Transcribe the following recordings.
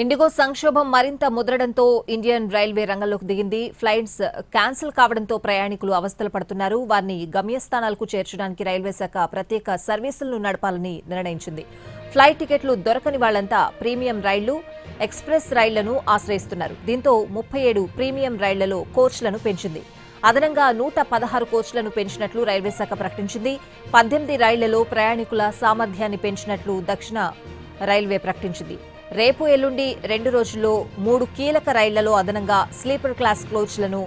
IndiGo సంక్షోభం మరింత ముదరడంతో Indian railway రంగంలోకి దిగింది. ఫ్లైట్స్ క్యాన్సిల్ కావడంతో ప్రయాణికులు అవస్థలు పడుతున్నారు. వారిని గమ్యస్థానాలకు చేర్చడానికి రైల్వే శాఖ ప్రత్యేక సర్వీసులను నడపాలని నిర్ణయించింది. ఫ్లైట్ టికెట్లు దొరకని వాళ్లంతా ప్రీమియం రైళ్లు, ఎక్స్ప్రెస్ రైళ్లను ఆశ్రయిస్తున్నారు. దీంతో 37 ప్రీమియం రైళ్లలో కోచ్లను పెంచింది. అదనంగా 116 కోచ్లను పెంచినట్లు రైల్వే శాఖ ప్రకటించింది. 18 రైళ్లలో ప్రయాణికుల సామర్థ్యాన్ని పెంచినట్లు దక్షిణ రైల్వే ప్రకటించింది. రేపు ఎల్లుండి 2 రోజుల్లో 3 కీలక రైళ్లలో అదనంగా స్లీపర్ క్లాస్ కోచ్లను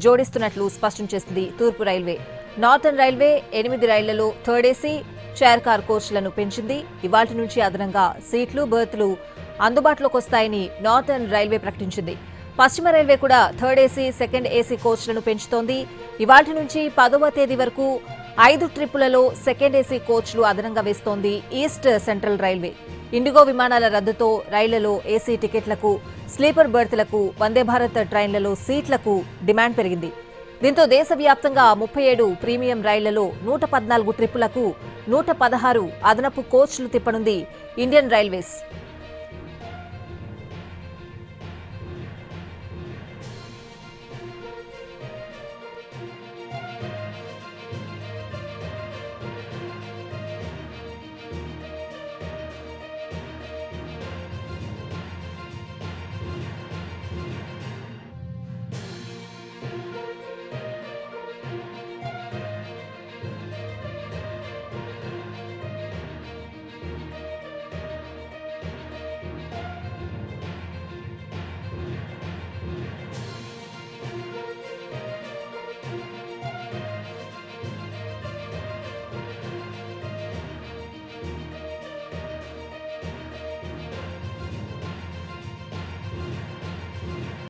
జోడిస్తున్నట్లు స్పష్టం చేసింది తూర్పు రైల్వే. నార్థన్ రైల్వే 8 రైళ్లలో థర్డ్ ఏసీ, చైర్ కార్ కోచ్లను పెంచింది. ఇవాళ్టి నుంచి అదనంగా సీట్లు, బెర్తులు అందుబాటులోకి వస్తాయని నార్థన్ రైల్వే ప్రకటించింది. పశ్చిమ రైల్వే కూడా థర్డ్ ఏసీ, సెకండ్ ఏసీ కోచ్లను పెంచుతోంది. ఇవాళ్టి నుంచి 10వ తేదీ వరకు 5 ట్రిప్పులలో సెకండ్ ఏసీ కోచ్లు అదనంగా వేస్తోంది ఈస్ట్ సెంట్రల్ రైల్వే. ఇండిగో విమానాల రద్దుతో రైళ్లలో ఏసీ టికెట్లకు, స్లీపర్ బెర్తులకు, వందే భారత్ ట్రైన్లలో సీట్లకు డిమాండ్ పెరిగింది. దీంతో దేశవ్యాప్తంగా 37 ప్రీమియం రైళ్లలో 114 ట్రిప్పులకు 116 అదనపు కోచ్లు తిప్పనుంది ఇండియన్ రైల్వేస్.